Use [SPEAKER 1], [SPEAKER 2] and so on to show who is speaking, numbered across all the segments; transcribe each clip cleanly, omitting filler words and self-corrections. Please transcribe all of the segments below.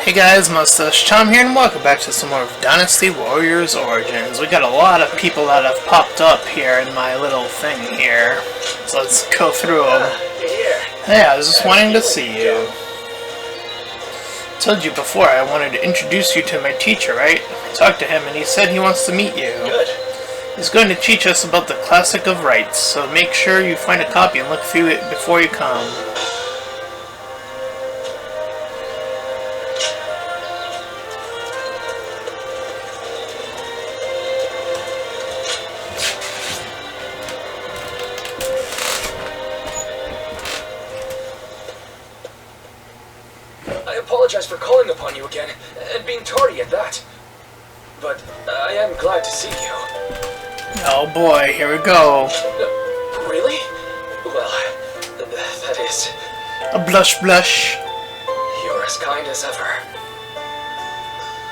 [SPEAKER 1] Hey guys, Mustached Tom here, and welcome back to some more of Dynasty Warriors Orgins. We got a lot of people that have popped up here in my little thing here, so let's go through them. Hey, I was just wanting to see you. Told you before I wanted to introduce you to my teacher, right? I talked to him and he said he wants to meet you.
[SPEAKER 2] Good.
[SPEAKER 1] He's going to teach us about the Classic of Rites, so make sure you find a copy and look through it before you come.
[SPEAKER 2] I apologize for calling upon you again, and being tardy at that. But I am glad to see you.
[SPEAKER 1] Oh boy, here we go.
[SPEAKER 2] Really? Well, that is...
[SPEAKER 1] A blush blush.
[SPEAKER 2] You're as kind as ever.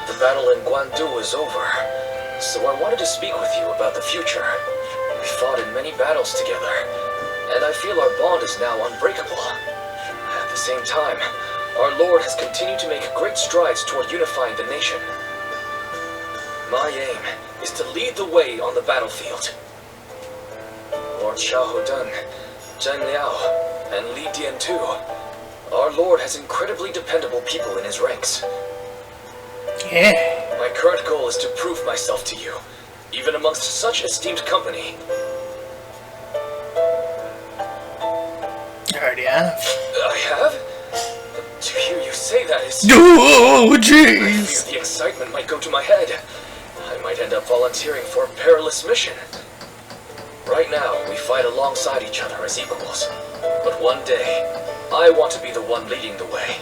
[SPEAKER 2] The battle in Guandu is over, so I wanted to speak with you about the future. We fought in many battles together, and I feel our bond is now unbreakable. At the same time, our Lord has continued to make great strides toward unifying the nation. My aim is to lead the way on the battlefield. Lord Xiahou Dun, Zheng Liao, and Li Dian too. Our Lord has incredibly dependable people in his ranks.
[SPEAKER 1] Yeah.
[SPEAKER 2] My current goal is to prove myself to you, even amongst such esteemed company.
[SPEAKER 1] I already have.
[SPEAKER 2] I have? To hear you say that is...
[SPEAKER 1] Oh,
[SPEAKER 2] I
[SPEAKER 1] jeez.
[SPEAKER 2] fear the excitement might go to my head. I might end up volunteering for a perilous mission. Right now, we fight alongside each other as equals. But one day, I want to be the one leading the way.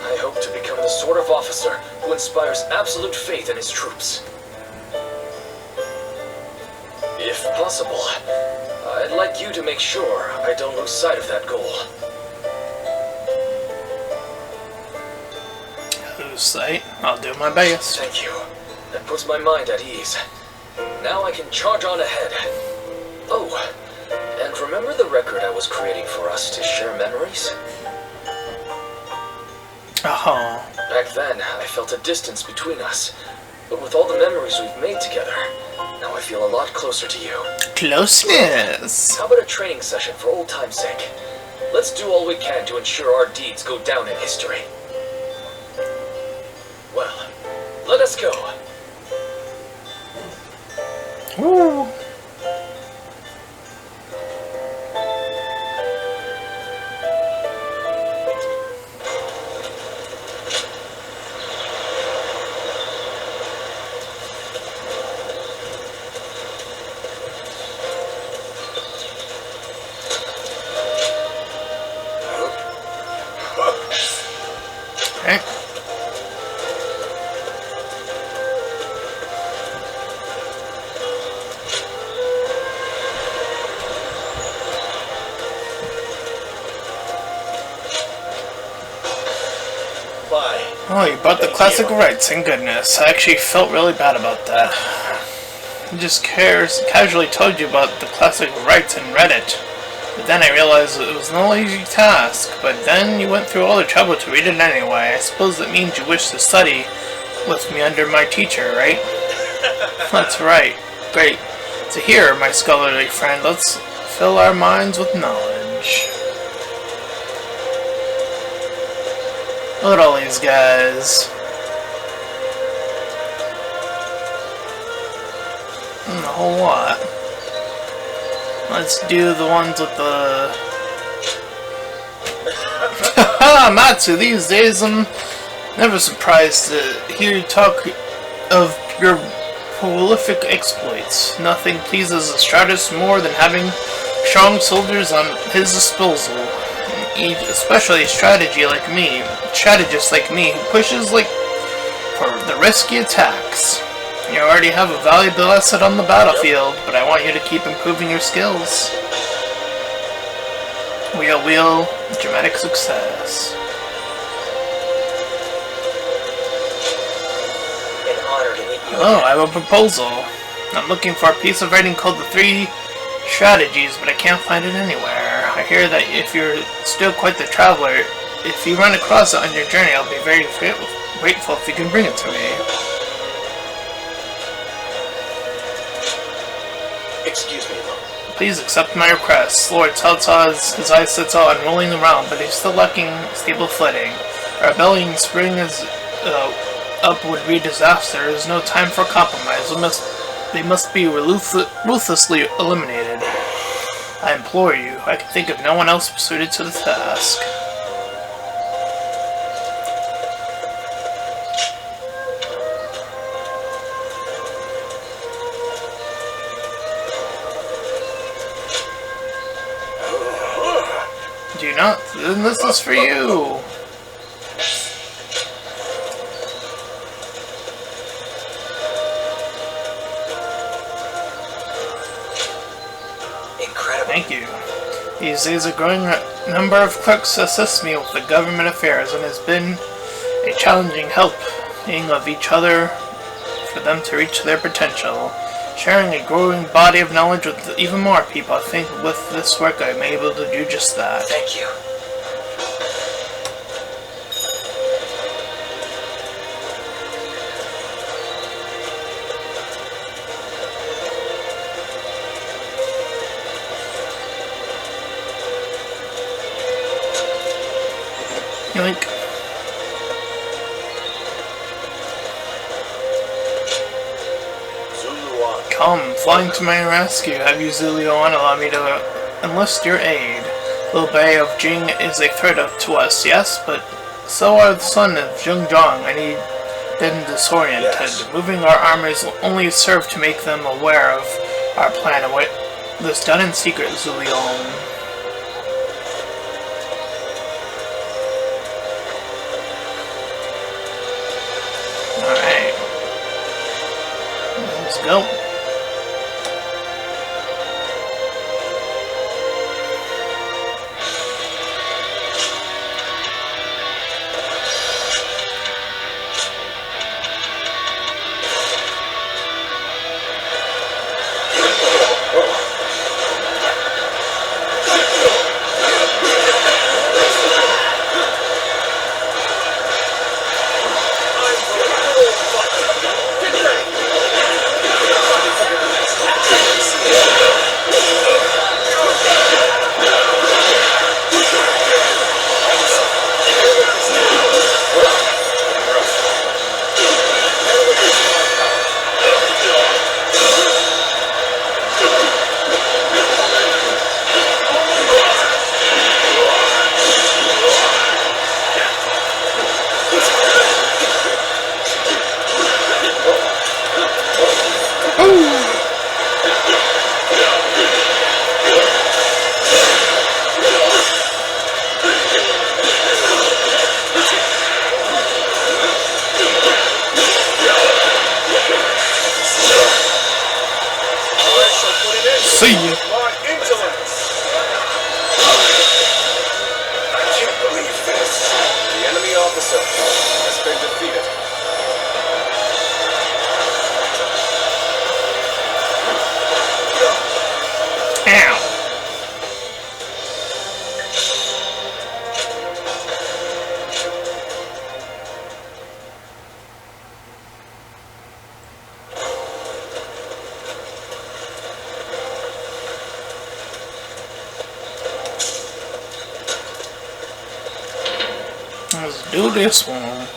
[SPEAKER 2] I hope to become the sort of officer who inspires absolute faith in his troops. If possible, I'd like you to make sure I don't lose sight of that goal.
[SPEAKER 1] Lose sight. I'll do my best.
[SPEAKER 2] Thank you. That puts my mind at ease. Now I can charge on ahead. Oh, and remember the record I was creating for us to share memories?
[SPEAKER 1] Oh.
[SPEAKER 2] Back then, I felt a distance between us. But with all the memories we've made together, now I feel a lot closer to you.
[SPEAKER 1] Closeness.
[SPEAKER 2] How about a training session for old time's sake? Let's do all we can to ensure our deeds go down in history. Well, let us go.
[SPEAKER 1] Woo. Okay. Oh, you brought the Classic Rites, thank goodness. I actually felt really bad about that. I just casually told you about the Classic Rites and read it. But then I realized it was no easy task. But then you went through all the trouble to read it anyway. I suppose that means you wish to study with me under my teacher, right? That's right. Great. So here, my scholarly friend, let's fill our minds with knowledge. Look at all these guys. A whole lot. Let's do the ones with the... Haha, Matsu, these days I'm never surprised to hear you talk of your prolific exploits. Nothing pleases a strategist more than having strong soldiers on his disposal. Especially a strategist like me, who pushes for the risky attacks. You already have a valuable asset on the battlefield, but I want you to keep improving your skills. Wheel, dramatic success.
[SPEAKER 2] An honor to meet you.
[SPEAKER 1] Oh, I have a proposal. I'm looking for a piece of writing called The Three Strategies, but I can't find it anywhere. I hear that if you're still quite the traveler, if you run across it on your journey, I'll be very grateful if you can bring it to me.
[SPEAKER 2] Excuse me, Lord.
[SPEAKER 1] Please accept my request. Lord his eyes set on rolling around, but he's still lacking stable footing. A rebellion spring is up would be disaster. There is no time for compromise. They must be ruthlessly eliminated. I implore you. I can think of no one else suited to the task. Do you not? Then this is for you. Thank you. These days a growing number of clerks assist me with the government affairs, and has been a challenging helping of each other for them to reach their potential. Sharing a growing body of knowledge with even more people, I think with this work I'm able to do just that.
[SPEAKER 2] Thank you.
[SPEAKER 1] Yoink. Come, flying to my rescue. Have you, Zuluan, allow me to enlist your aid. Little Bay of Jing is a threat to us, yes, but so are the son of Zhengzhang. I need them disoriented. Yes. Moving our armies will only serve to make them aware of our plan. This done in secret, Zuluan. Alright. Let's go. See you.
[SPEAKER 3] My insolence! I can't believe this. The enemy officer has been defeated.
[SPEAKER 1] Ow. Let's do this one.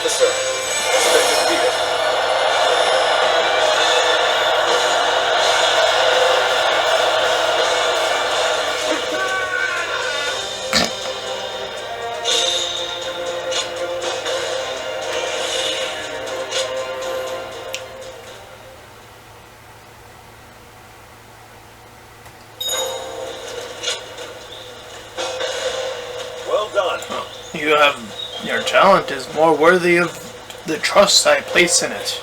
[SPEAKER 2] officer has been defeated.
[SPEAKER 3] Well done.
[SPEAKER 1] Your talent is more worthy of the trust I place in it.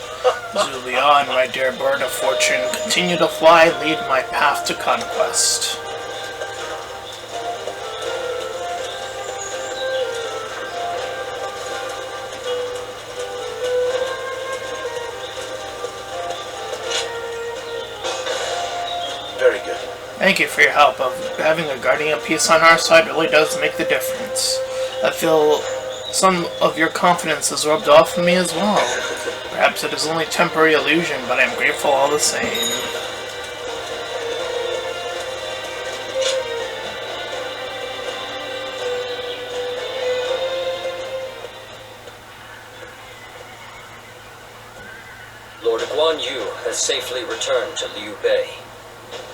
[SPEAKER 1] Zulian, my dear bird of fortune, continue to fly, lead my path to conquest.
[SPEAKER 2] Very good.
[SPEAKER 1] Thank you for your help. Having a guardian piece on our side really does make the difference. I feel some of your confidence is rubbed off of me as well. Perhaps it is only temporary illusion, but I am grateful all the same.
[SPEAKER 2] Lord Guan Yu has safely returned to Liu Bei.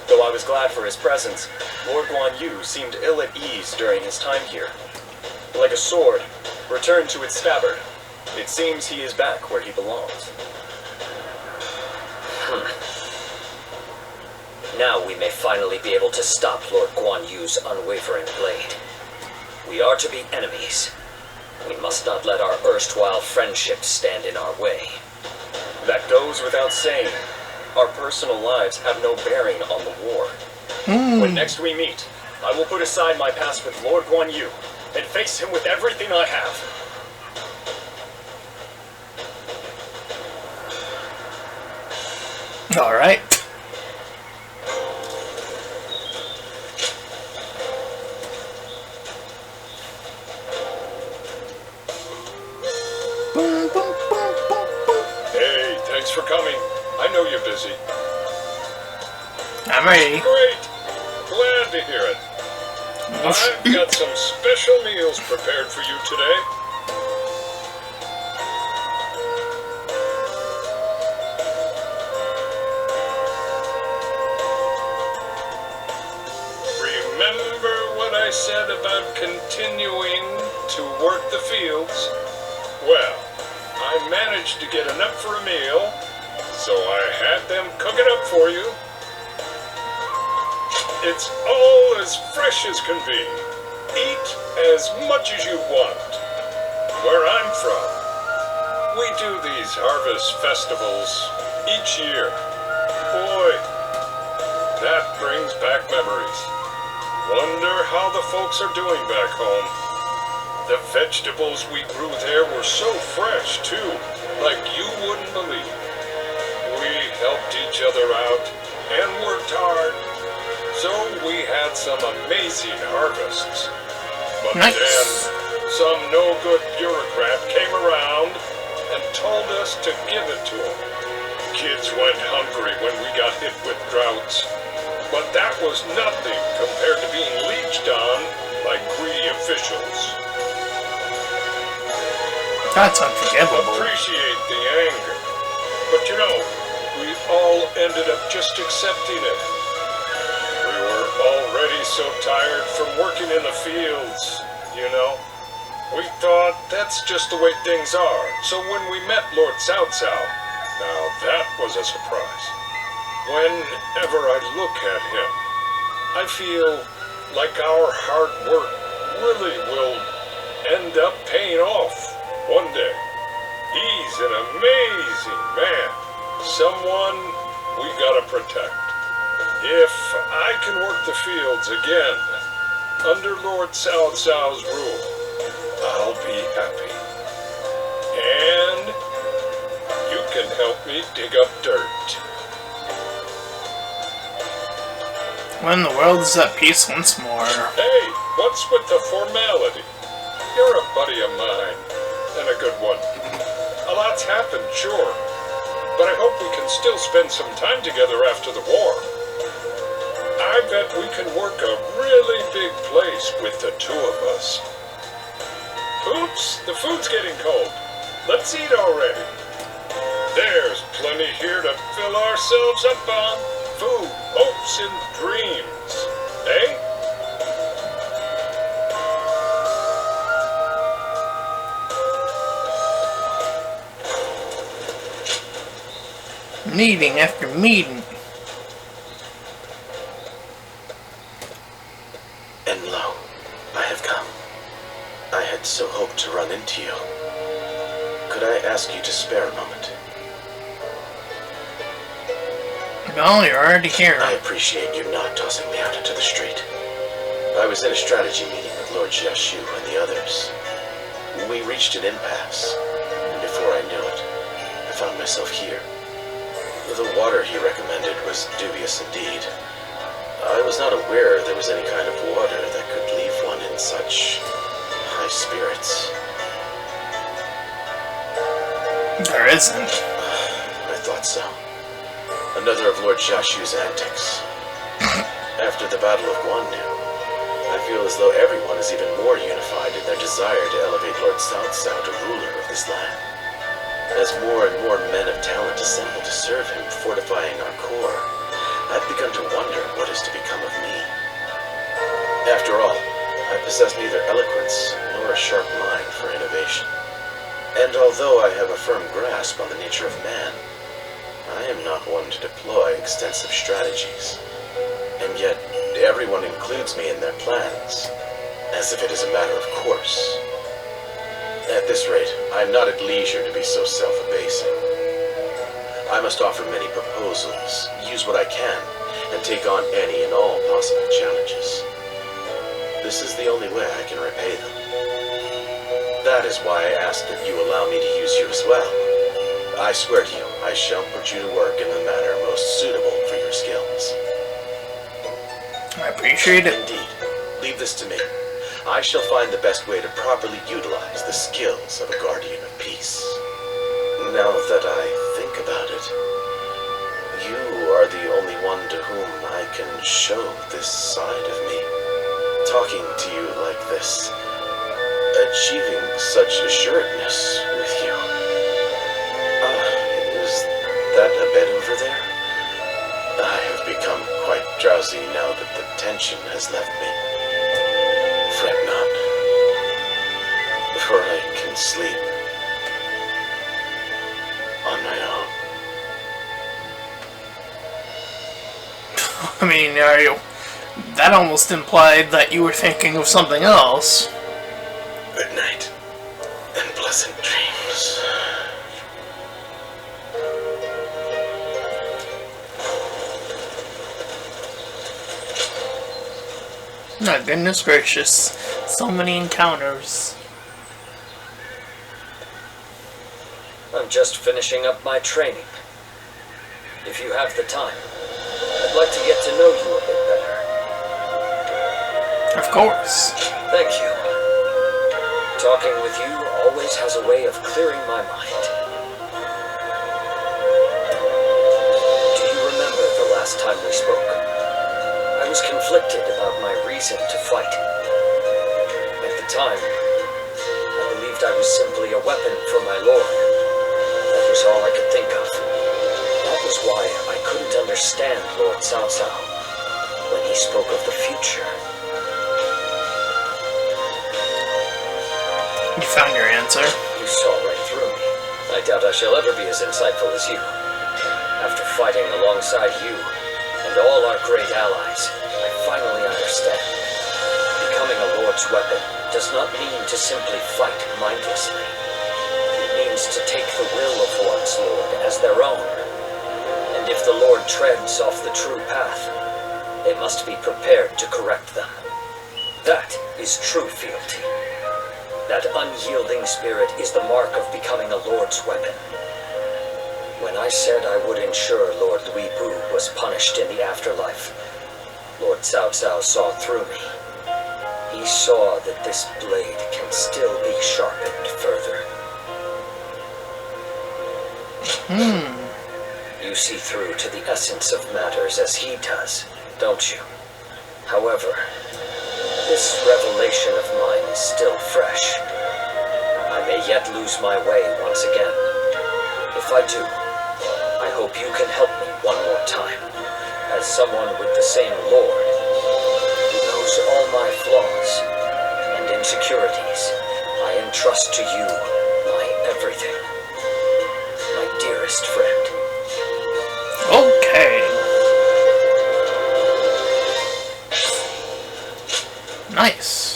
[SPEAKER 2] Though I was glad for his presence, Lord Guan Yu seemed ill at ease during his time here. Like a sword, returned to its scabbard, it seems he is back where he belongs. Now we may finally be able to stop Lord Guan Yu's unwavering blade. We are to be enemies. We must not let our erstwhile friendship stand in our way. That goes without saying. Our personal lives have no bearing on the war. When next we meet, I will put aside my past with Lord Guan Yu and face him with everything I have.
[SPEAKER 1] Alright.
[SPEAKER 3] Hey, thanks for coming. I know you're busy.
[SPEAKER 1] I'm ready.
[SPEAKER 3] Great. Glad to hear it. I've got some special meals prepared for you today. Remember what I said about continuing to work the fields? Well, I managed to get enough for a meal, so I had them cook it up for you. It's all as fresh as can be. Eat as much as you want. Where I'm from, we do these harvest festivals each year. Boy, that brings back memories. Wonder how the folks are doing back home. The vegetables we grew there were so fresh, too, like you wouldn't believe. We helped each other out and worked hard. So we had some amazing harvests. But
[SPEAKER 1] Nice.
[SPEAKER 3] then some no-good bureaucrat came around and told us to give it to him. Kids went hungry when we got hit with droughts. But that was nothing compared to being leeched on by greedy officials.
[SPEAKER 1] That's unforgivable.
[SPEAKER 3] Appreciate the anger. But you know, we all ended up just accepting it. Already so tired from working in the fields, you know. We thought that's just the way things are. So when we met Lord Cao Cao, now that was a surprise. Whenever I look at him, I feel like our hard work really will end up paying off one day. He's an amazing man. Someone we gotta protect. If I can work the fields again, under Lord Cao Cao's rule, I'll be happy. And you can help me dig up dirt.
[SPEAKER 1] When the world is at peace once more.
[SPEAKER 3] Hey, what's with the formality? You're a buddy of mine, and a good one. A lot's happened, sure, but I hope we can still spend some time together after the war. I bet we can work a really big place with the two of us. Oops, the food's getting cold. Let's eat already. There's plenty here to fill ourselves up on. Food, hopes, and dreams. Eh?
[SPEAKER 1] Meeting after meeting.
[SPEAKER 4] And lo, I have come. I had so hoped to run into you. Could I ask you to spare a moment?
[SPEAKER 1] No, you're already here.
[SPEAKER 4] I appreciate you not tossing me out into the street. I was in a strategy meeting with Lord Jiashu and the others. We reached an impasse, and before I knew it, I found myself here. The water he recommended was dubious indeed. I was not aware there was any kind of water that could leave one in such high spirits.
[SPEAKER 1] There isn't.
[SPEAKER 4] I thought so. Another of Lord Jiashu's antics. After the Battle of Guandu, I feel as though everyone is even more unified in their desire to elevate Lord Cao Cao to ruler of this land. As more and more men of talent assemble to serve him, fortifying our core, I've begun to wonder what is to become of me. After all, I possess neither eloquence nor a sharp mind for innovation. And although I have a firm grasp on the nature of man, I am not one to deploy extensive strategies. And yet, everyone includes me in their plans, as if it is a matter of course. At this rate, I am not at leisure to be so self-abasing. I must offer many proposals, use what I can, and take on any and all possible challenges. This is the only way I can repay them. That is why I ask that you allow me to use you as well. I swear to you, I shall put you to work in the manner most suitable for your skills.
[SPEAKER 1] I appreciate it.
[SPEAKER 4] Indeed. Leave this to me. I shall find the best way to properly utilize the skills of a guardian of peace. Now that I think about it, you are the only one to whom I can show this side of me. Talking to you like this, achieving such assuredness with you. Is that a bed over there? I have become quite drowsy now that the tension has left me. Fret not, for I can sleep on my own.
[SPEAKER 1] I mean, that almost implied that you were thinking of something else.
[SPEAKER 4] Good night, and pleasant dreams.
[SPEAKER 1] My goodness gracious. So many encounters.
[SPEAKER 2] I'm just finishing up my training. If you have the time, I'd like to get to know you a bit better.
[SPEAKER 1] Of course.
[SPEAKER 2] Thank you. Talking with you always has a way of clearing my mind. Do you remember the last time we spoke? I was conflicted about my reason to fight. At the time, I believed I was simply a weapon for my lord. That was all I could think of. That was why I couldn't understand Lord Cao Cao when he spoke of the future.
[SPEAKER 1] You found your answer.
[SPEAKER 2] You saw right through me. I doubt I shall ever be as insightful as you. After fighting alongside you and all our great allies, I finally understand. Becoming a Lord's weapon does not mean to simply fight mindlessly. It means to take the will of one's Lord as their own. And if the Lord treads off the true path, they must be prepared to correct them. That is true fealty. That unyielding spirit is the mark of becoming a Lord's weapon. When I said I would ensure Lord Louis Bu was punished in the afterlife, Lord Cao Cao saw through me. He saw that this blade can still be sharpened further. You see through to the essence of matters as he does, don't you? However, this revelation of mine is still fresh. I may yet lose my way once again. If I do, I hope you can help me one more time. As someone with the same Lord, who knows all my flaws and insecurities, I entrust to you my everything. My dearest friend.
[SPEAKER 1] Okay. Nice.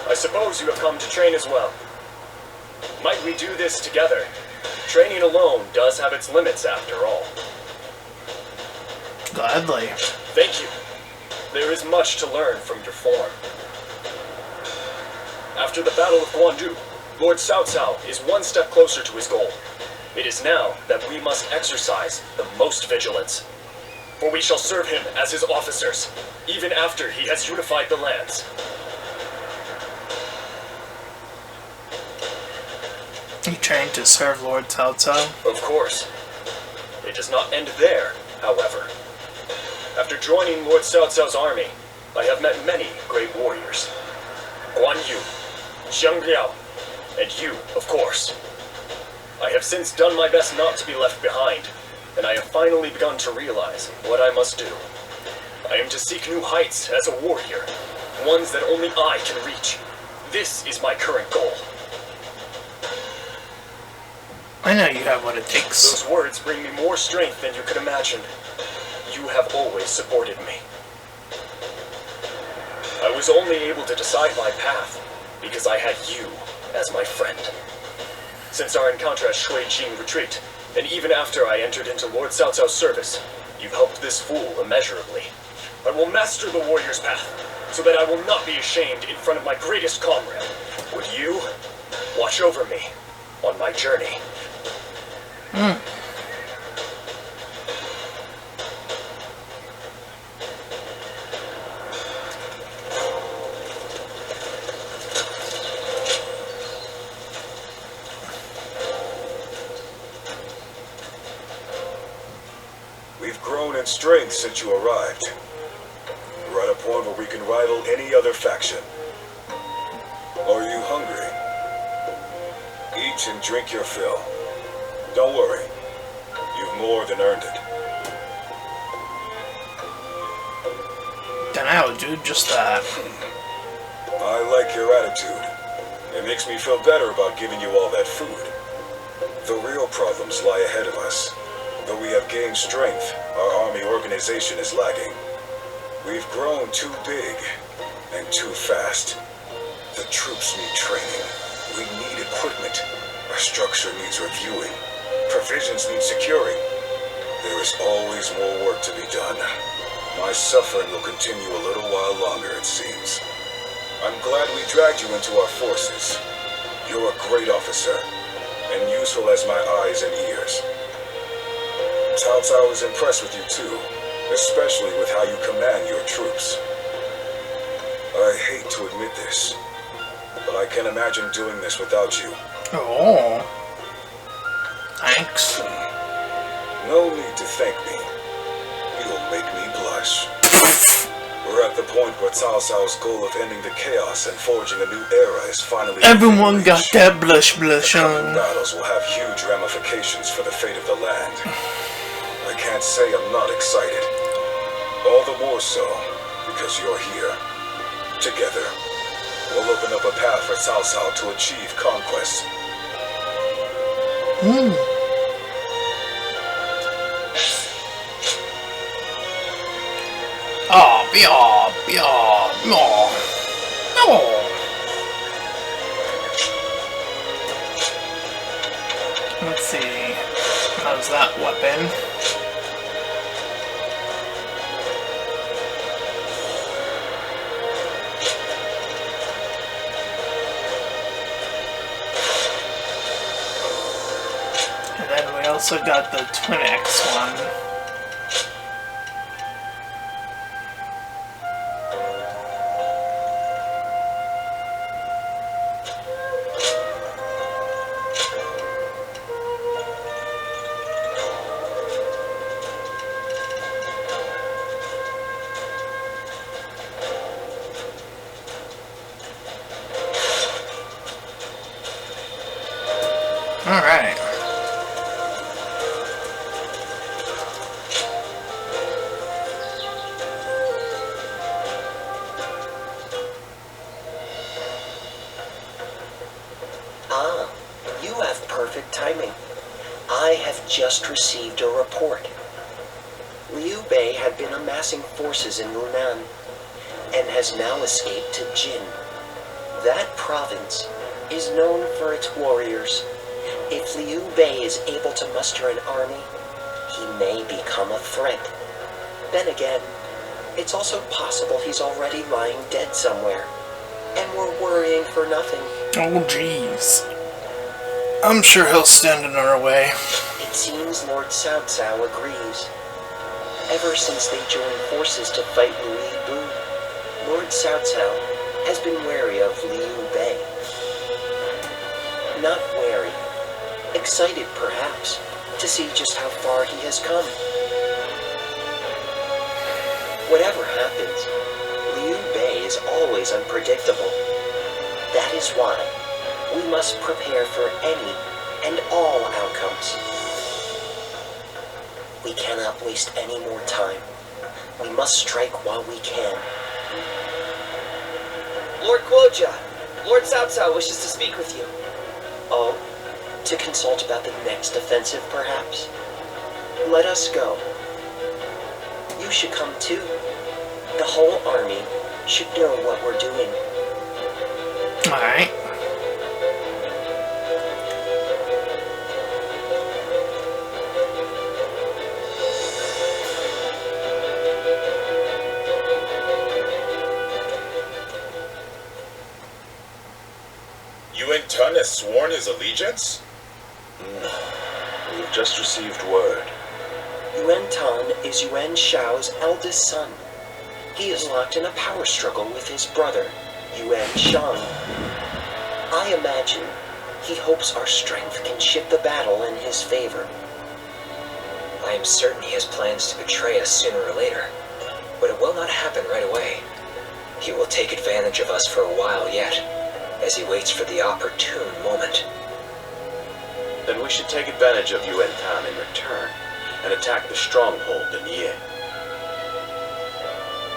[SPEAKER 5] I suppose you have come to train as well. Might we do this together? Training alone does have its limits after all.
[SPEAKER 1] Gladly.
[SPEAKER 5] Thank you. There is much to learn from your form. After the Battle of Guandu, Lord Cao Cao is one step closer to his goal. It is now that we must exercise the most vigilance. For we shall serve him as his officers, even after he has unified the lands.
[SPEAKER 1] You trained to serve Lord Cao Cao?
[SPEAKER 5] Of course. It does not end there, however. After joining Lord Cao Cao's army, I have met many great warriors. Guan Yu, Xiang Liao, and you, of course. I have since done my best not to be left behind, and I have finally begun to realize what I must do. I am to seek new heights as a warrior, ones that only I can reach. This is my current goal.
[SPEAKER 1] I know you have what it takes.
[SPEAKER 5] Those words bring me more strength than you could imagine. You have always supported me. I was only able to decide my path because I had you as my friend. Since our encounter at Shui Jing Retreat, and even after I entered into Lord Cao Cao's service, you've helped this fool immeasurably. I will master the warrior's path, so that I will not be ashamed in front of my greatest comrade. Would you watch over me on my journey?
[SPEAKER 3] We've grown in strength since you arrived. We're at a point where we can rival any other faction. Are you hungry? Eat and drink your fill. Don't worry. You've more than earned it.
[SPEAKER 1] Then I'll do just that.
[SPEAKER 3] I like your attitude. It makes me feel better about giving you all that food. The real problems lie ahead of us. Though we have gained strength, our army organization is lagging. We've grown too big and too fast. The troops need training. We need equipment. Our structure needs reviewing. Provisions need securing. There is always more work to be done. My suffering will continue a little while longer, it seems. I'm glad we dragged you into our forces. You're a great officer, and useful as my eyes and ears. Cao Cao is impressed with you too, especially with how you command your troops. I hate to admit this, but I can't imagine doing this without you.
[SPEAKER 1] Oh. Thanks.
[SPEAKER 3] No need to thank me. You'll make me blush. We're at the point where Cao Cao's goal of ending the chaos and forging a new era is finally...
[SPEAKER 1] Everyone got that blush on.
[SPEAKER 3] Battles will have huge ramifications for the fate of the land. I can't say I'm not excited. All the more so because you're here. Together, we'll open up a path for Cao Cao to achieve conquest.
[SPEAKER 1] Oh, yeah, no. Let's see. How's that weapon? And then we also got the Twin X one. Alright.
[SPEAKER 6] Ah, you have perfect timing. I have just received a report. Liu Bei had been amassing forces in Runan, and has now escaped to Jin. That province is known for its warriors. If Liu Bei is able to muster an army, he may become a threat. Then again, it's also possible he's already lying dead somewhere, and we're worrying for nothing.
[SPEAKER 1] Oh, jeez. I'm sure he'll stand in our way.
[SPEAKER 6] It seems Lord Cao Cao agrees. Ever since they joined forces to fight Louis Bu, Lord Cao Cao has been wary of Liu Bei. Not wary, excited perhaps, to see just how far he has come. Whatever happens, Liu Bei is always unpredictable. That is why we must prepare for any and all outcomes. We cannot waste any more time. We must strike while we can.
[SPEAKER 7] Lord Guojia, Lord Cao Cao wishes to speak with you.
[SPEAKER 6] Oh, to consult about the next offensive, perhaps? Let us go. You should come too. The whole army should know what we're doing.
[SPEAKER 1] Alright.
[SPEAKER 3] Yuan Tun has sworn his allegiance?
[SPEAKER 4] We've just received word.
[SPEAKER 6] Yuan Tan is Yuan Shao's eldest son. He is locked in a power struggle with his brother, Yuan Shang. I imagine he hopes our strength can shift the battle in his favor.
[SPEAKER 2] I am certain he has plans to betray us sooner or later, but it will not happen right away. He will take advantage of us for a while yet, as he waits for the opportune moment.
[SPEAKER 4] Then we should take advantage of Yuan Tan in return and attack the stronghold in Ye.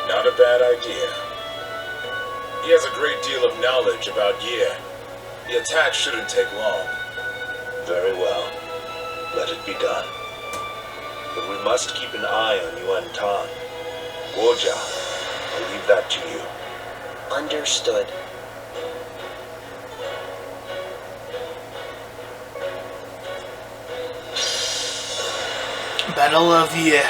[SPEAKER 3] Not a bad idea. He has a great deal of knowledge about Ye. The attack shouldn't take long.
[SPEAKER 4] Very well. Let it be done. But we must keep an eye on Yuan Tan. Guojia, I'll leave that to you.
[SPEAKER 6] Understood.
[SPEAKER 1] Battle of Ye.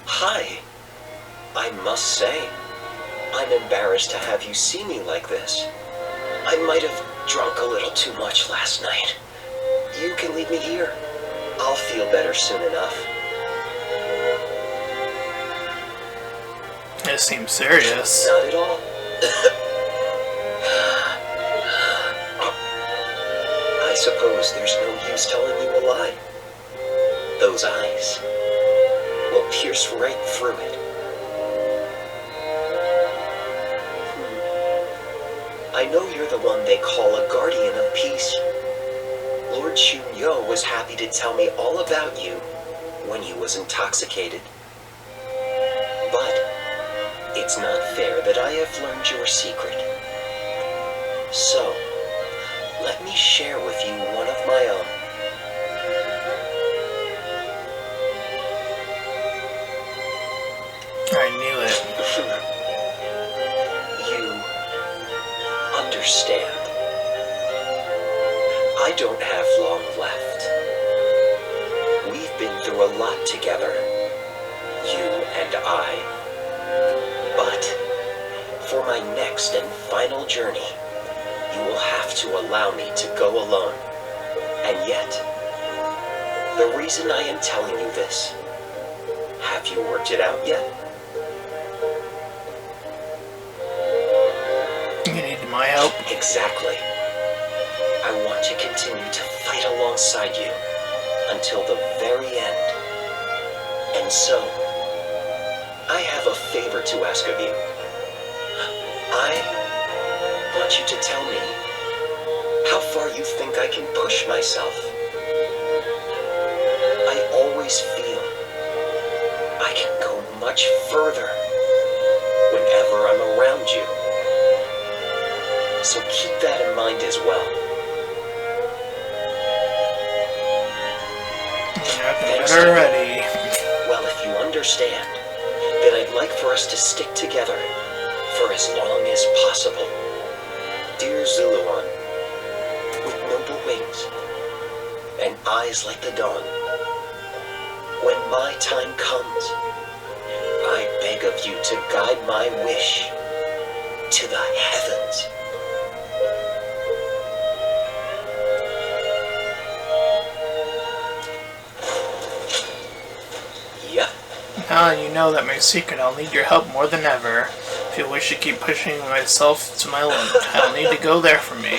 [SPEAKER 6] Hi. I must say, I'm embarrassed to have you see me like this. I might have drunk a little too much last night. You can leave me here. I'll feel better soon enough.
[SPEAKER 1] It seems serious.
[SPEAKER 6] Not at all. I suppose there's no use telling you a lie. Those eyes will pierce right through it. I know you're the one they call a guardian of peace. Lord Chunyo was happy to tell me all about you when he was intoxicated. But it's not fair that I have learned your secret. So, let me share with you one of my own.
[SPEAKER 1] I knew it.
[SPEAKER 6] You understand. I don't have long left. We've been through a lot together, you and I. But for my next and final journey, you will have to allow me to go alone. And yet, the reason I am telling you this, have you worked it out yet?
[SPEAKER 1] You need my help.
[SPEAKER 6] Exactly. want to continue to fight alongside you until the very end. And so, I have a favor to ask of you. I want you to tell me how far you think I can push myself. I always feel I can go much further whenever I'm around you. So keep that in mind as well. Thanks to
[SPEAKER 1] Already.
[SPEAKER 6] Well, if you understand, then I'd like for us to stick together for as long as possible. Dear Zuluan, with noble wings and eyes like the dawn, when my time comes, I beg of you to guide my wish to the heavens. Yep.
[SPEAKER 1] Now you know that my secret, I'll need your help more than ever. If you wish to keep pushing myself to my limit, I'll need to go there for me.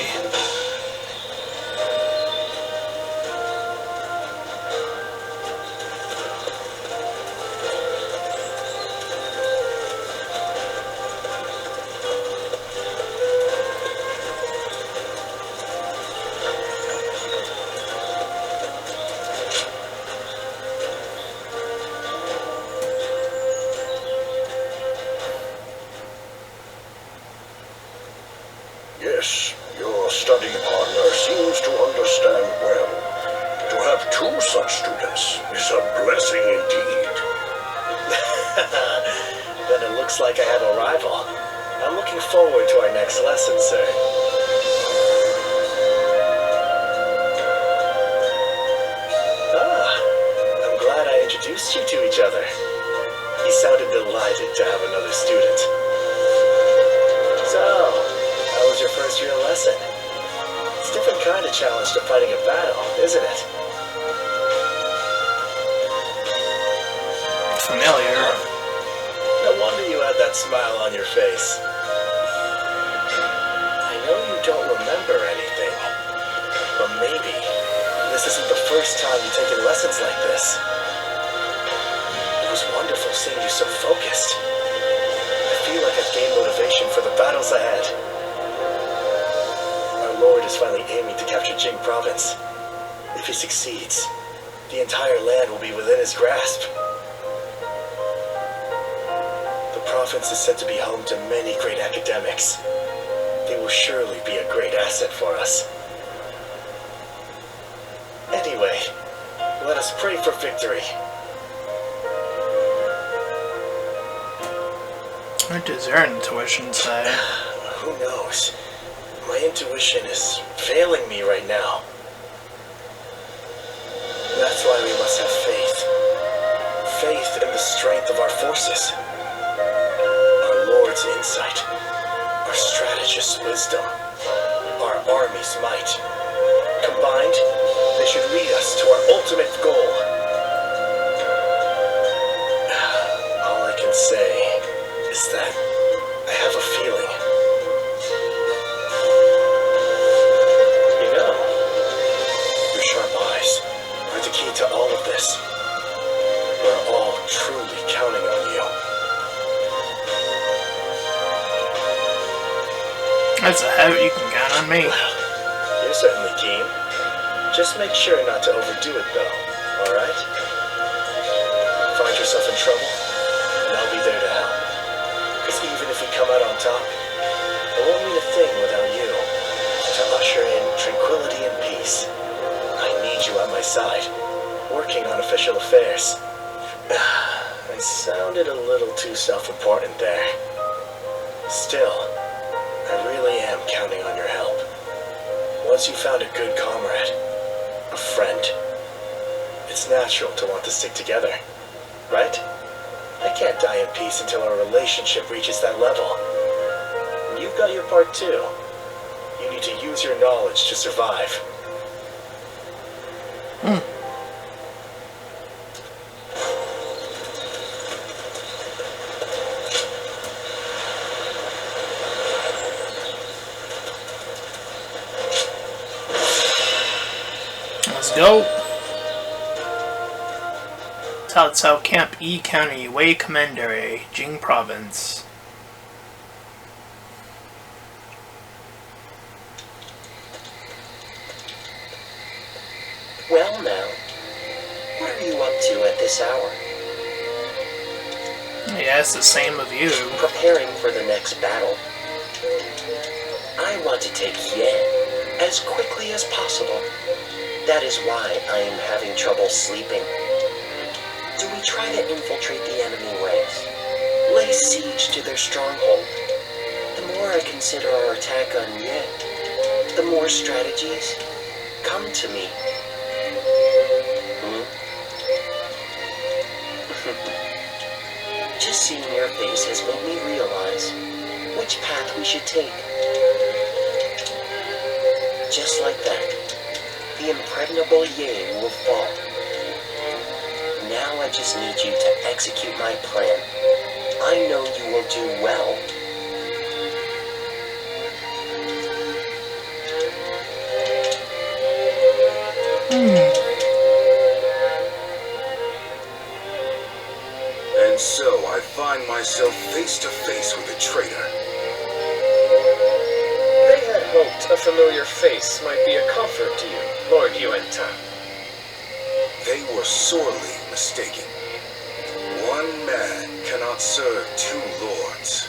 [SPEAKER 3] Yes, your study partner seems to understand well. To have two such students is a blessing indeed.
[SPEAKER 5] Then it looks like I have a rival. I'm looking forward to our next lesson, sir. I'm glad I introduced you to each other. He sounded delighted to have another student. So, how was your first real lesson? It's a different kind of challenge to fighting a battle, isn't it?
[SPEAKER 1] Familiar.
[SPEAKER 5] No wonder you had that smile on your face. I know you don't remember anything, but maybe this isn't the first time you've taken lessons like this. It was wonderful seeing you so focused. I feel like I've gained motivation for the battles ahead. Our Lord is finally aiming to capture Jing Province. If he succeeds, the entire land will be within his grasp. The province is said to be home to many great academics. They will surely be a great asset for us. Anyway, let us pray for victory.
[SPEAKER 1] What does your intuition say?
[SPEAKER 5] Who knows? My intuition is failing me right now. That's why we must have faith. Faith in the strength of our forces. Our Lord's insight. Our strategist's wisdom. Our army's might. Combined, they should lead us to our ultimate goal. All I can say is that I have a feeling. You know, your sharp eyes are the key to all of this. We're all truly counting on you.
[SPEAKER 1] That's a habit you can count on me.
[SPEAKER 5] You're certainly keen. Just make sure not to overdo it, though, alright? Find yourself in trouble, and I'll be there to help. Because even if we come out on top, it won't mean a thing without you. To usher in tranquility and peace, I need you at my side, working on official affairs. I sounded a little too self-important there. Still, I really am counting on your help. Once you found a good comrade, a friend, it's natural to want to stick together, right? I can't die in peace until our relationship reaches that level. And you've got your part too. You need to use your knowledge to survive.
[SPEAKER 1] go. Cao Cao Camp E County, Wei Commandery, Jing Province.
[SPEAKER 6] Well now, what are you up to at this hour?
[SPEAKER 1] Yes, the same of you.
[SPEAKER 6] Preparing for the next battle. I want to take Ye as quickly as possible. That is why I am having trouble sleeping. Do we try to infiltrate the enemy ranks? Lay siege to their stronghold? The more I consider our attack on Ye, the more strategies come to me. Just seeing your face has made me realize which path we should take. Just like that, the impregnable Ye will fall. Now I just need you to execute my plan. I know you will do well.
[SPEAKER 8] And so I find myself face to face with a traitor.
[SPEAKER 5] They had hoped a familiar face might be a comfort to you, Lord Yuan Tan.
[SPEAKER 8] They were sorely mistaken. One man cannot serve two lords.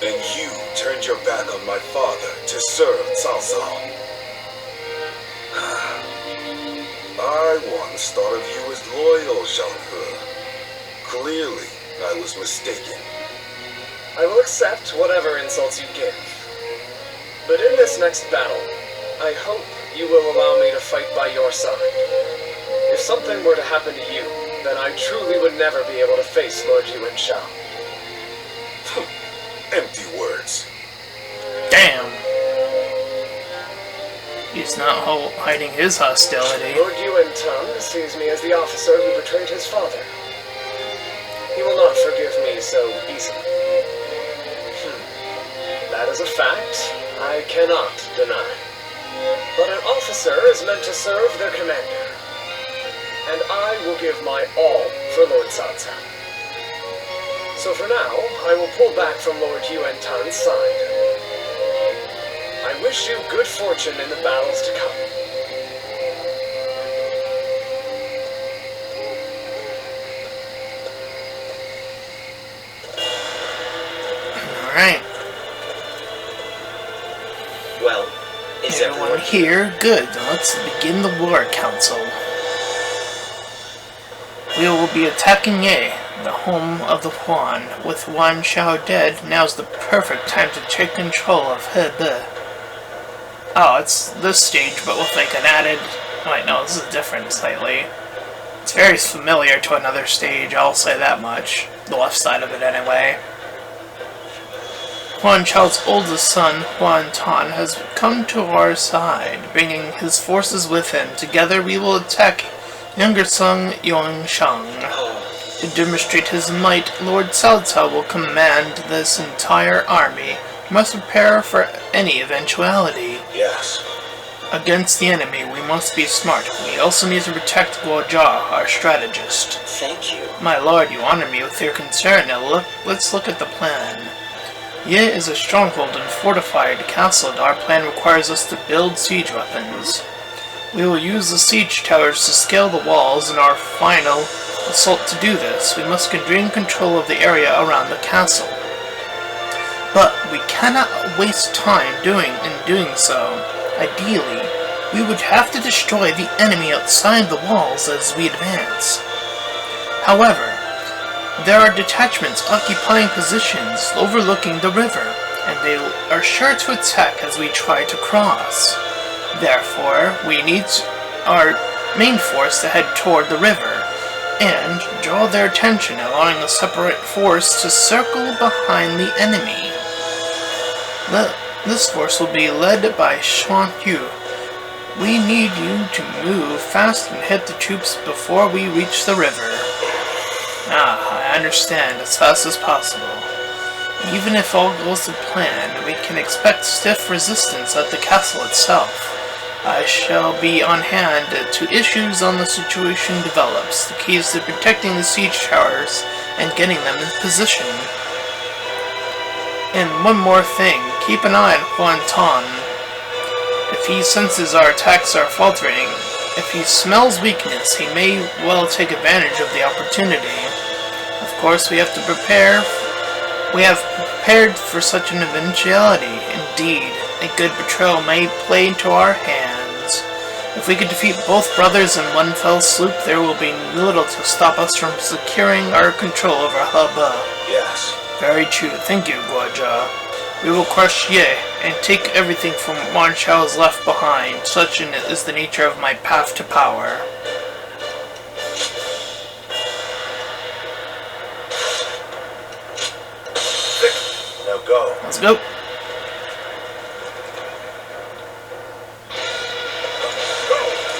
[SPEAKER 8] And you turned your back on my father to serve Cao Cao. I once thought of you as loyal, Zhang He. Clearly, I was mistaken.
[SPEAKER 5] I will accept whatever insults you give. But in this next battle, I hope you will allow me to fight by your side. If something were to happen to you, then I truly would never be able to face Lord Yuan Shao.
[SPEAKER 8] Empty words.
[SPEAKER 1] Damn. He's not hiding his hostility.
[SPEAKER 5] Lord Yuan Tan sees me as the officer who betrayed his father. He will not forgive me so easily. That is a fact I cannot deny. But an officer is meant to serve their commander. And I will give my all for Lord Cao Cao. So for now, I will pull back from Lord Yuan Tan's side. I wish you good fortune in the battles to come.
[SPEAKER 1] Alright.
[SPEAKER 6] Well, is everyone
[SPEAKER 1] here? Good. Let's begin the war council. We will be attacking Ye, the home of the Huan. With Yuan Shao dead, now's the perfect time to take control of Hebe. Oh, it's this stage, but with like an added... Wait, no, this is different slightly. It's very familiar to another stage, I'll say that much. The left side of it, anyway. Huan Chao's oldest son, Huan Tan, has come to our side, bringing his forces with him. Together we will attack younger son Yuan Shang. To demonstrate his might, Lord Cao Cao will command this entire army. We must prepare for any eventuality.
[SPEAKER 8] Yes.
[SPEAKER 1] Against the enemy, we must be smart. We also need to protect Guojia, our strategist.
[SPEAKER 6] Thank you.
[SPEAKER 1] My lord, you honor me with your concern. Now let's look at the plan. Ye is a stronghold and fortified castle, and our plan requires us to build siege weapons. We will use the siege towers to scale the walls in our final assault. To do this, we must gain control of the area around the castle. But we cannot waste time doing so. Ideally, we would have to destroy the enemy outside the walls as we advance. However, there are detachments occupying positions overlooking the river, and they are sure to attack as we try to cross. Therefore, we need our main force to head toward the river and draw their attention, allowing a separate force to circle behind the enemy. This force will be led by Xuan Yu. We need you to move fast and hit the troops before we reach the river. I understand, as fast as possible. Even if all goes to plan, we can expect stiff resistance at the castle itself. I shall be on hand to issues on the situation develops. The keys to protecting the siege towers and getting them in position. And one more thing, keep an eye on Huan Ton. If he senses our attacks are faltering, if he smells weakness, he may well take advantage of the opportunity. Of course, we have prepared for such an eventuality. Indeed, a good betrayal may play into our hands. If we could defeat both brothers in one fell swoop, there will be little to stop us from securing our control over Haba.
[SPEAKER 8] Yes.
[SPEAKER 1] Very true. Thank you, Guaja. We will crush Ye and take everything from Wan Shao's left behind. Such is the nature of my path to power.
[SPEAKER 8] Now go.
[SPEAKER 1] Let's go.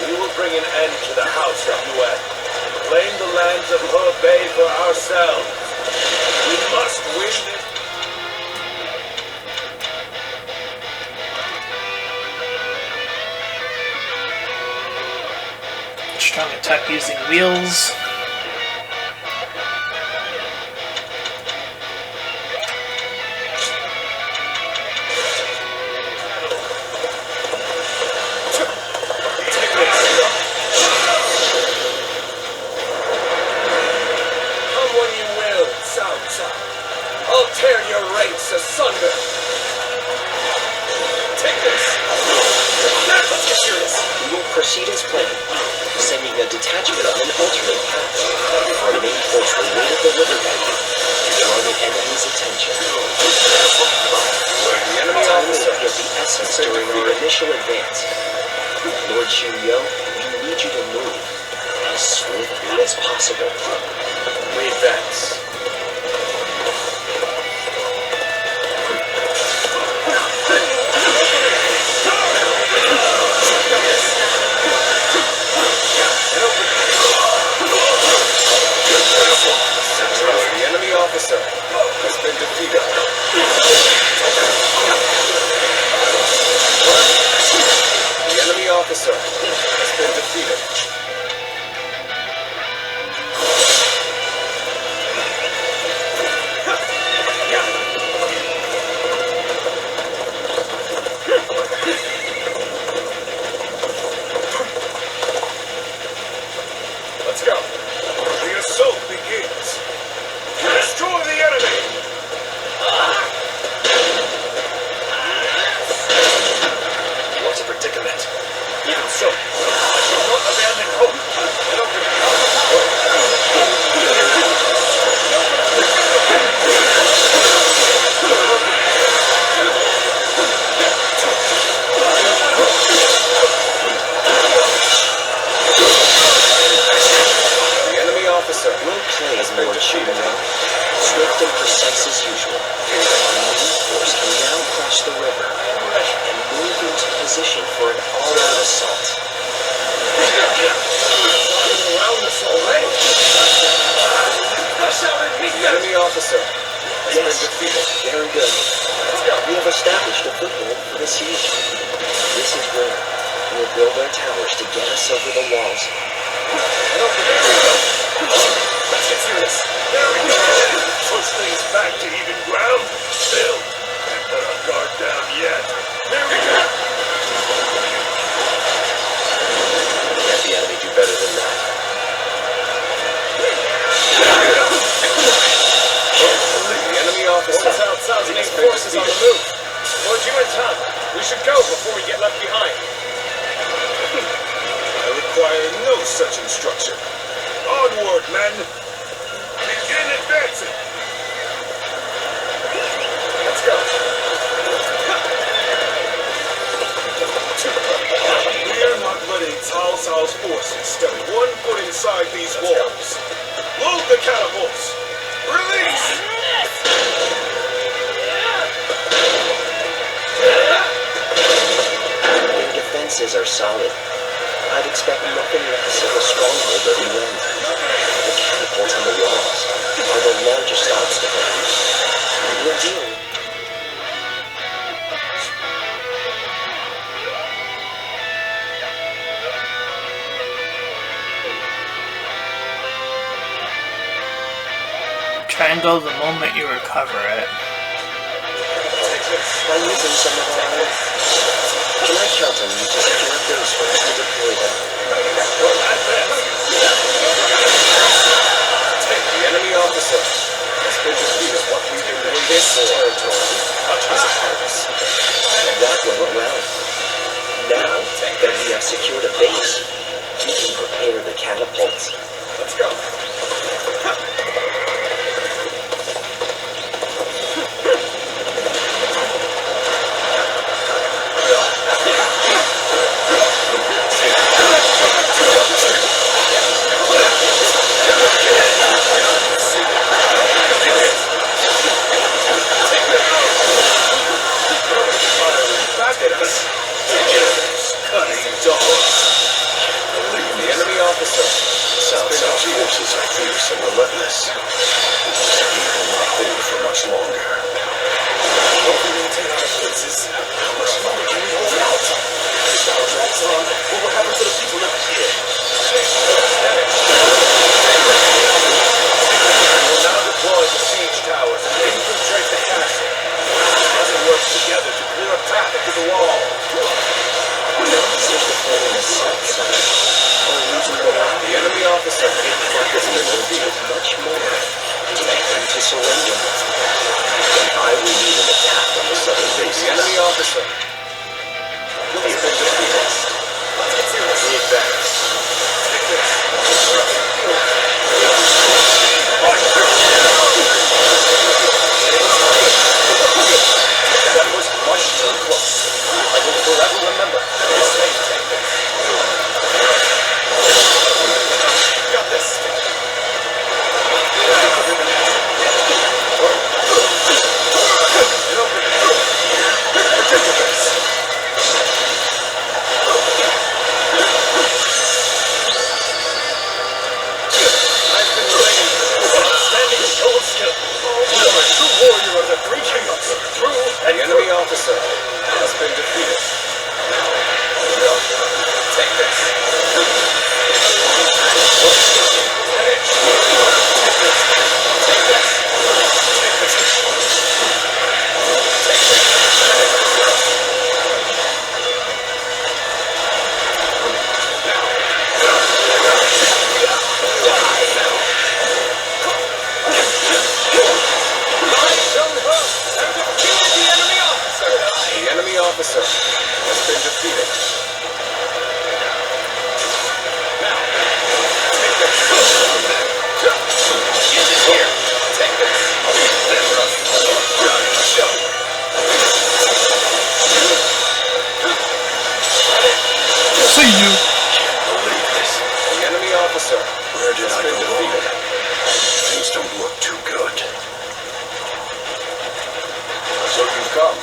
[SPEAKER 8] We will bring an end to the House of Yuan. Claim the lands of Hebei for ourselves. We must win this.
[SPEAKER 1] Strong attack using wheels.
[SPEAKER 8] I'll tear your ranks asunder. Take this. Let's get serious.
[SPEAKER 6] We will proceed as planned, sending a detachment on an alternate path. Our main force will wait at the riverbank to draw the enemy's attention.
[SPEAKER 8] The enemy
[SPEAKER 6] Time
[SPEAKER 8] officer.
[SPEAKER 6] will be of the essence during our initial advance. Lord Shuyo, we need you to move as swiftly as possible.
[SPEAKER 8] We advance. The enemy officer has been defeated. The enemy officer has been defeated. Let's go. The assault begins. Destroy the enemy! What a predicament. Even so, I shall not abandon hope. The enemy officer.
[SPEAKER 6] Well played, Lord Shuyo. Swift and precise as usual. Our main force can now cross the river and move into position for an all-out assault.
[SPEAKER 8] Around us already. The enemy officer has been defeated.
[SPEAKER 6] Very good. We have established a foothold for the siege. This is where we'll build our towers to get us over the walls.
[SPEAKER 8] Let's get serious. There we go. Push things back to even ground. Still, can't put our guard down yet. There we go.
[SPEAKER 6] Can't the enemy do better than that?
[SPEAKER 8] The enemy officer.
[SPEAKER 2] South's main forces on the move. Lord Yuan, we should go before we get left behind.
[SPEAKER 8] I require no such instruction. Onward, men! Begin advancing!
[SPEAKER 2] Let's go.
[SPEAKER 8] We are not letting Cao Cao's forces step 1 foot inside these walls. Load the catapults! Release!
[SPEAKER 6] Their defenses are solid. I'd expect nothing less of a stronghold at the end. The catapults on the walls are the largest obstacle. We'll deal with.
[SPEAKER 1] Try and go the moment you recover it.
[SPEAKER 6] By using some of our own, can I count on you to secure things for us to deploy them?
[SPEAKER 4] The enemy officer has been defeated. What we do in this territory is ours.
[SPEAKER 6] That went well. Now that we have secured a base, we can prepare the catapults.
[SPEAKER 5] Let's go.
[SPEAKER 4] The enemy officer. South forces are fierce and relentless. We will not hold for much longer.
[SPEAKER 5] What we maintain our defenses? How much longer can we hold out? If the battle drags on, what will happen to the people living here? We will now deploy the siege towers and infiltrate the castle. Let's work together to clear a path to the wall.
[SPEAKER 4] The enemy officer
[SPEAKER 6] Because we will take much more to make them to surrender. I will lead an attack on the southern base.
[SPEAKER 4] The enemy officer has been defeated. We advance. That was much too close. I will forever remember this tactic.
[SPEAKER 5] Got this. I've been waiting for this outstanding show of skill. You are a true warrior of the three kingdoms. True and
[SPEAKER 4] The enemy officer has been defeated.
[SPEAKER 5] take this.
[SPEAKER 4] The enemy officer has been defeated.
[SPEAKER 1] See you.
[SPEAKER 4] The enemy officer
[SPEAKER 8] Where did
[SPEAKER 4] has
[SPEAKER 8] I
[SPEAKER 4] been
[SPEAKER 8] go wrong?
[SPEAKER 4] defeated.
[SPEAKER 8] Things don't look too good.
[SPEAKER 4] So you've come.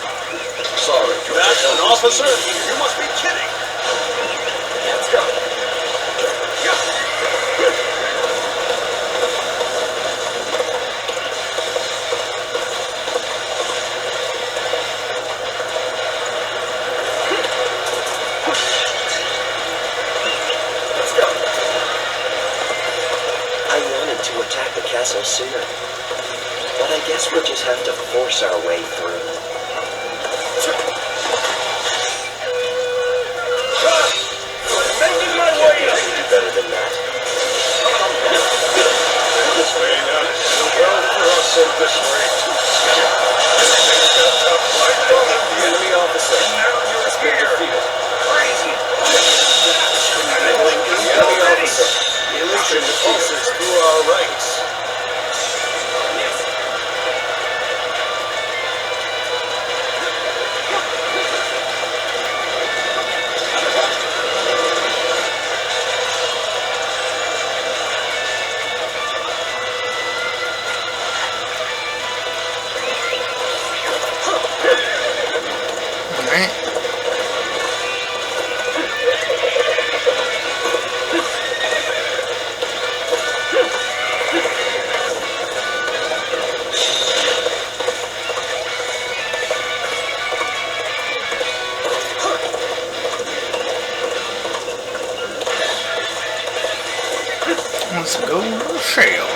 [SPEAKER 4] Sorry,
[SPEAKER 5] That's an officer? You must be kidding. Let's go. Let's go.
[SPEAKER 6] I wanted to attack the castle sooner, but I guess we'll just have to force our way through.
[SPEAKER 5] Making my way up.
[SPEAKER 6] You do better than that.
[SPEAKER 3] This may not go well for us at this rate.
[SPEAKER 4] The enemy officer has been defeated. The enemy officer has been defeated through our ranks.
[SPEAKER 1] Alright. Let's go sail.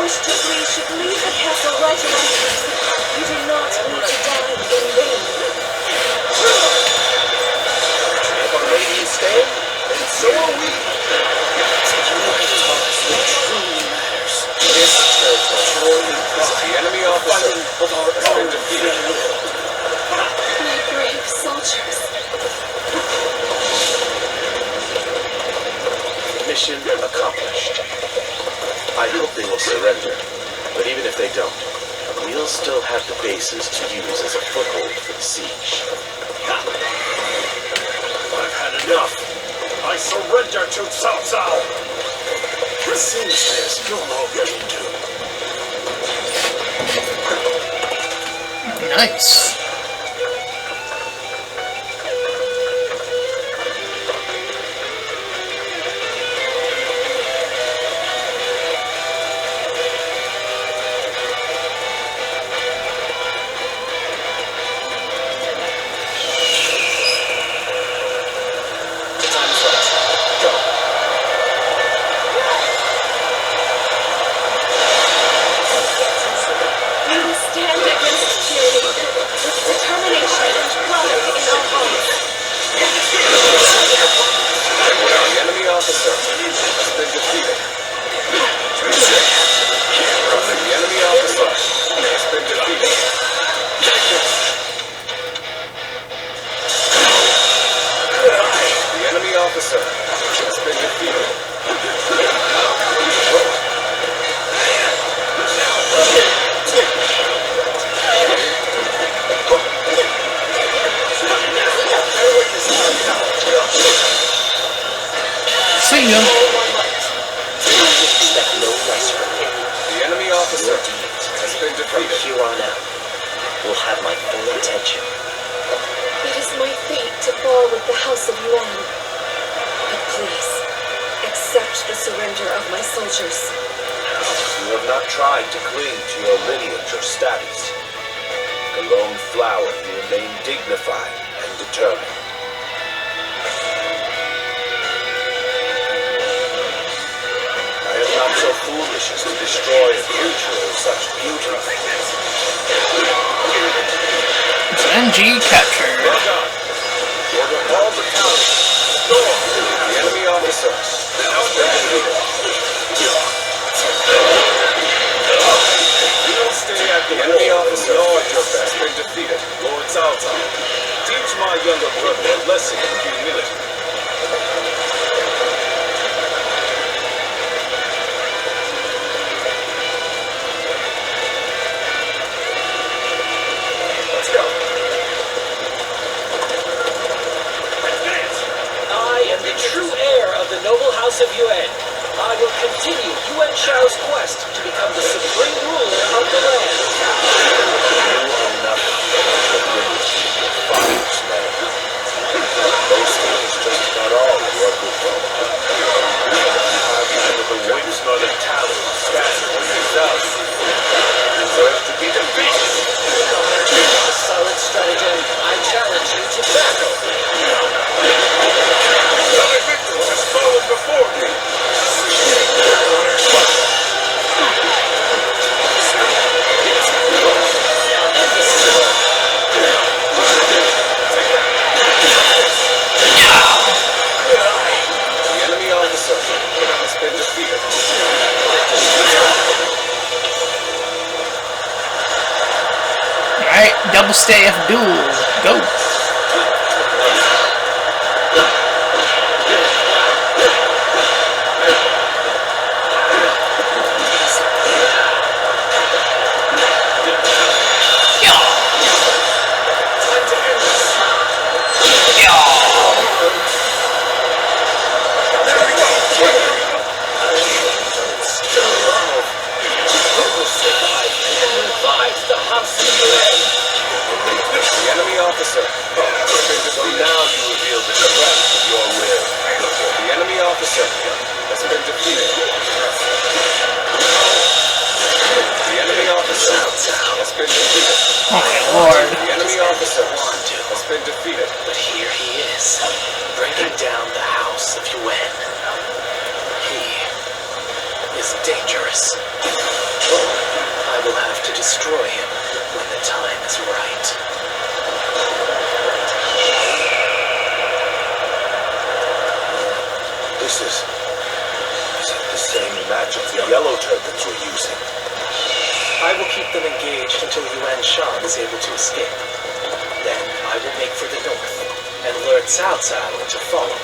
[SPEAKER 9] wish to please should leave the castle right away. You do not need to die in vain.
[SPEAKER 5] If our lady is staying, then so are we. What truly matters. This territory is the enemy officer of our own defeated.
[SPEAKER 9] My brave soldiers.
[SPEAKER 4] Mission accomplished. I hope they will surrender, but even if they don't, we'll still have the bases to use as a foothold for the siege.
[SPEAKER 5] I've had enough. I surrender to Cao Cao.
[SPEAKER 8] It seems there's no more we can do.
[SPEAKER 1] Nice. See ya.
[SPEAKER 6] Expect no less from you.
[SPEAKER 4] The enemy officer has been
[SPEAKER 6] From
[SPEAKER 4] defeated.
[SPEAKER 6] here on out, will have my full attention.
[SPEAKER 9] It is my fate to fall with the House of Yuan. But please, accept the surrender of my soldiers.
[SPEAKER 4] You have not tried to cling to your lineage or status. Like a lone flower, you remain dignified and determined. I am not so foolish as to destroy a creature of such beauty.
[SPEAKER 1] It's NG captured.
[SPEAKER 4] Well done. Order all battalions. Door. The enemy officer has been defeated. You don't stay at the enemy officer. Lord, your best been defeated. Lord Cao Cao. Teach my younger brother a lesson in humility. Let's go.
[SPEAKER 7] I am the true heir of the noble house of Yuan. I will continue Yuan Shao's quest to become the supreme ruler of the land.
[SPEAKER 4] You are nothing but witness to your father's man. Those things just about all you are good for. You have neither the wings nor the talent scattered on yourself. You deserve to be defeated.
[SPEAKER 7] A solid stratagem. I challenge you to battle.
[SPEAKER 3] Another victim has fallen before me.
[SPEAKER 4] The enemy officer has been defeated.
[SPEAKER 1] Alright, double staff duel. Go.
[SPEAKER 7] Revive the house of Yuan.
[SPEAKER 4] The enemy officer has been defeated. So now you reveal the strength of your will. The enemy officer has been defeated. The enemy officer has been defeated.
[SPEAKER 1] Oh my lord.
[SPEAKER 4] The enemy officer has been defeated.
[SPEAKER 6] But here he is, bringing down the house of Yuan. He is dangerous. for using.
[SPEAKER 7] I will keep them engaged until Yuan Shan is able to escape. Then I will make for the north, and Lord Cao Cao to follow.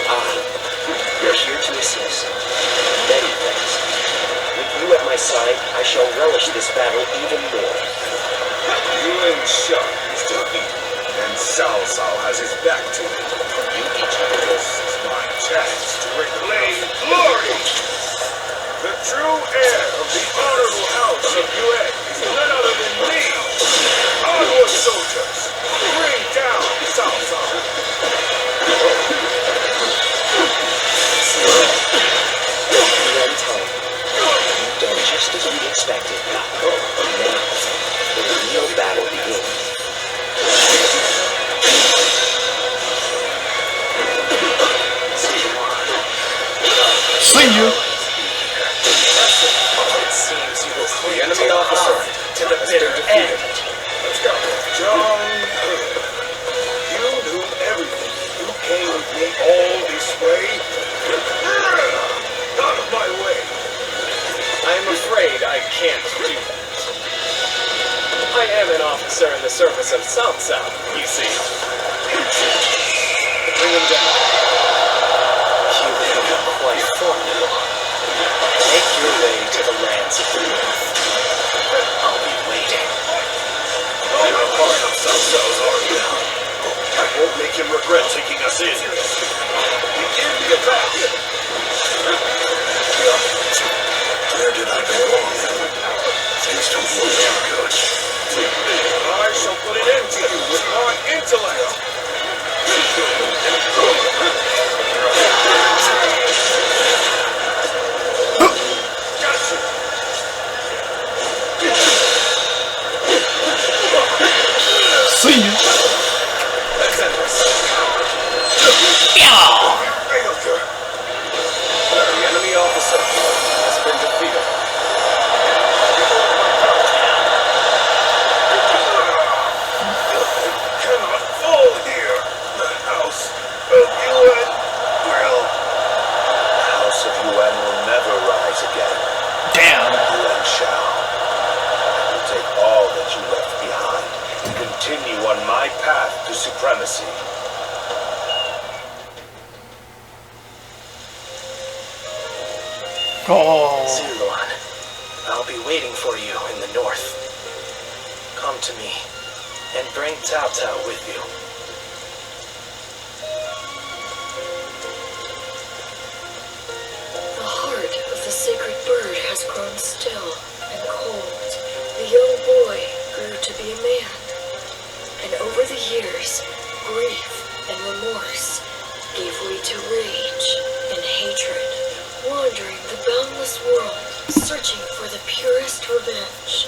[SPEAKER 6] Ah, you're here to assist. Many thanks. With you at my side, I shall relish this battle even more.
[SPEAKER 8] Yuan Shan is defeated, and Cao Cao has his back to me. This is my chance to reclaim glory! The true heir of the honorable house of Yuan is none other than me! Onward, soldiers! Bring down Cao Cao!
[SPEAKER 6] Yuan Tong, you've done just as we expected. Now, the real battle begins.
[SPEAKER 1] See you.
[SPEAKER 7] It seems you will clear the enemy officer to the bitter end.
[SPEAKER 8] Let's go. John Hood, you knew everything. You came with me all this way. Out of my way.
[SPEAKER 5] I am afraid I can't do that. I am an officer in the service of Cao Cao, you see. Bring him down.
[SPEAKER 7] You will become quite formidable. Make your way to the lands of the north. I'll be waiting.
[SPEAKER 8] I'm a part of Cao Cao's army now. I won't make him regret taking us in. Begin the attack. Where did I go wrong? Things don't look too good. I shall put an end to you with my intellect. Gotcha.
[SPEAKER 1] See you.
[SPEAKER 8] Let's end this.
[SPEAKER 1] Yeah.
[SPEAKER 8] Failure.
[SPEAKER 5] The enemy officer has been defeated.
[SPEAKER 8] Cannot fall here. The house of Yuan will. The house of Yuan will never rise again.
[SPEAKER 1] Damn.
[SPEAKER 8] Yuan shall. I will take all that you left behind and continue on my path to supremacy.
[SPEAKER 1] Oh.
[SPEAKER 7] Zuluan, I'll be waiting for you in the north. Come to me, and bring Cao Cao with you.
[SPEAKER 9] The heart of the sacred bird has grown still and cold. The young boy grew to be a man. And over the years, grief and remorse gave way to rage and hatred, wandering the boundless world, searching for the purest revenge,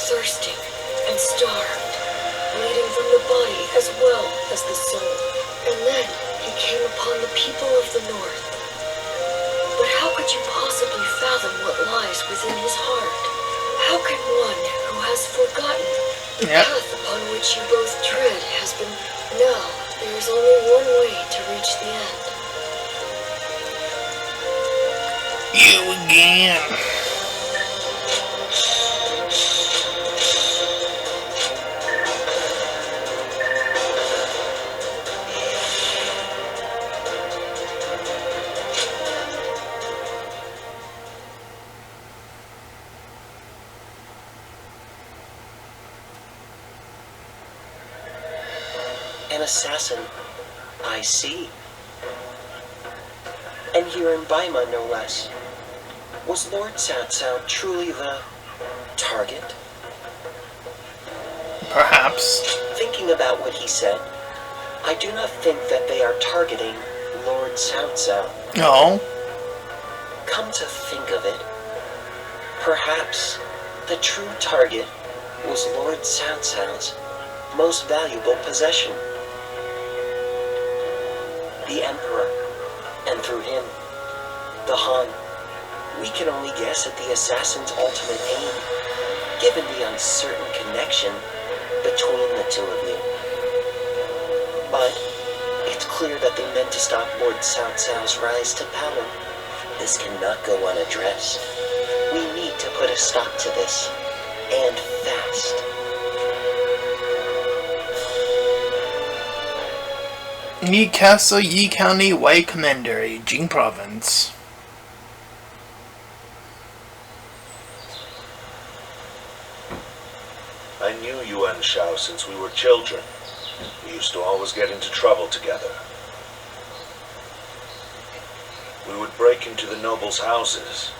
[SPEAKER 9] thirsting and starved, bleeding from the body as well as the soul. And then he came upon the people of the north. But how could you possibly fathom what lies within his heart? How can one who has forgotten the path upon which you both tread has been... Now, there is only one way to reach the end.
[SPEAKER 1] You again.
[SPEAKER 6] An assassin, I see. And here in Baima, no less. Was Lord Cao Cao truly the target?
[SPEAKER 1] Perhaps.
[SPEAKER 6] Thinking about what he said, I do not think that they are targeting Lord Cao Cao.
[SPEAKER 1] No.
[SPEAKER 6] Come to think of it, perhaps the true target was Lord Cao Cao's most valuable possession. The Emperor, and through him, the Han. We can only guess at the assassin's ultimate aim, given the uncertain connection between the two of you. But it's clear that they meant to stop Lord Cao Cao's rise to power. This cannot go unaddressed. We need to put a stop to this. And fast.
[SPEAKER 1] Yi Castle, Yi County, Wei Commandery, Jing Province.
[SPEAKER 8] I knew Yuan Shao since we were children. We used to always get into trouble together. We would break into the nobles' houses,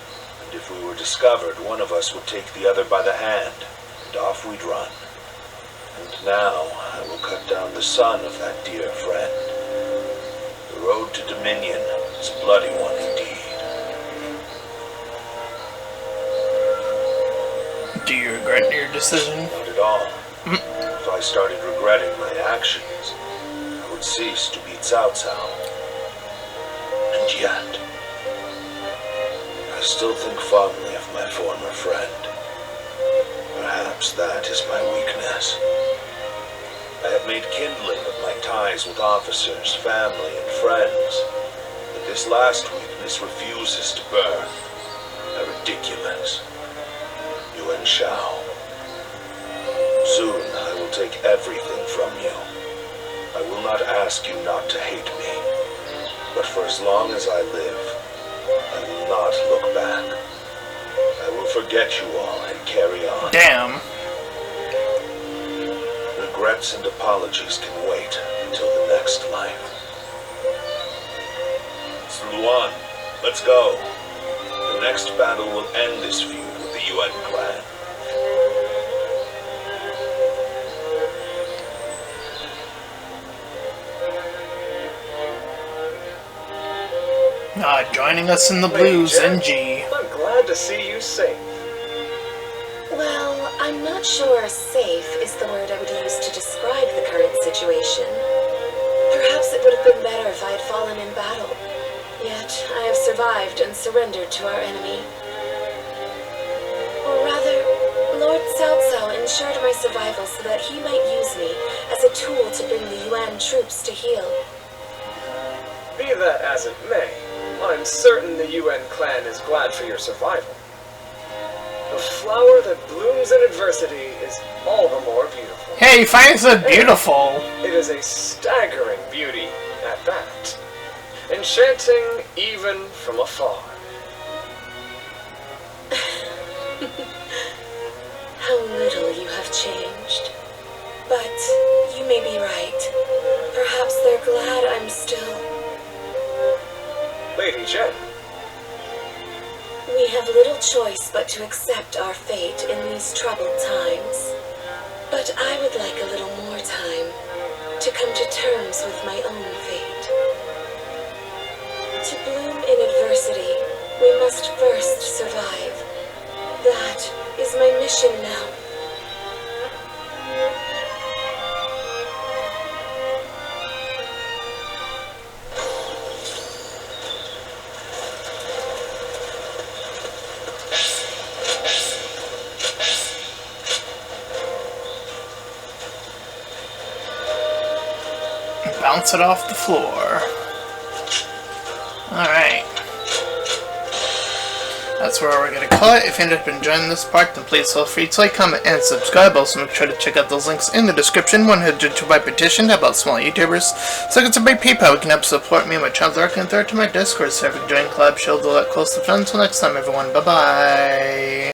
[SPEAKER 8] and if we were discovered, one of us would take the other by the hand, and off we'd run. And now, I will cut down the son of that dear friend. The road to Dominion is a bloody one indeed.
[SPEAKER 1] Do you regret your decision?
[SPEAKER 8] Not at all. If I started regretting my actions, I would cease to be Cao Cao. And yet, I still think fondly of my former friend. Perhaps that is my weakness. I have made kindling of my ties with officers, family, and friends, but this last weakness refuses to burn. How ridiculous. Yuan Shao. Soon I will take everything from you. I will not ask you not to hate me, but for as long as I live, I will not look back. I will forget you all and carry on.
[SPEAKER 1] Damn.
[SPEAKER 8] Regrets and apologies can wait until the next life. It's Luan. Let's go. The next battle will end this feud with the Yuan clan.
[SPEAKER 1] Joining us in the blues, NG.
[SPEAKER 5] I'm glad to see you safe.
[SPEAKER 9] Well, I'm not sure safe is the word I would use to describe the current situation. Perhaps it would have been better if I had fallen in battle. Yet, I have survived and surrendered to our enemy. Or rather, Lord Cao Cao ensured my survival so that he might use me as a tool to bring the Yuan troops to heel.
[SPEAKER 5] Be that as it may, I'm certain the Yuan clan is glad for your survival. The flower that blooms in adversity is all the more beautiful.
[SPEAKER 1] Hey, he finds it beautiful.
[SPEAKER 5] It is a staggering beauty at that. Enchanting even from afar.
[SPEAKER 9] How little you have changed. But you may be right. Perhaps they're glad I'm still...
[SPEAKER 5] Lady Jen.
[SPEAKER 9] We have little choice but to accept our fate in these troubled times. But I would like a little more time to come to terms with my own fate. To bloom in adversity, we must first survive. That is my mission now.
[SPEAKER 1] Bounce it off the floor. Alright. That's where we're going to call it. If you ended up enjoying this part, then please feel free to like, comment, and subscribe. Also, make sure to check out those links in the description. 100 to my petition about small YouTubers. Second to my PayPal. You can help support me and my channel directly. And third to my Discord server. Join Collab, Shield, all that close to friends. Until next time, everyone. Bye-bye.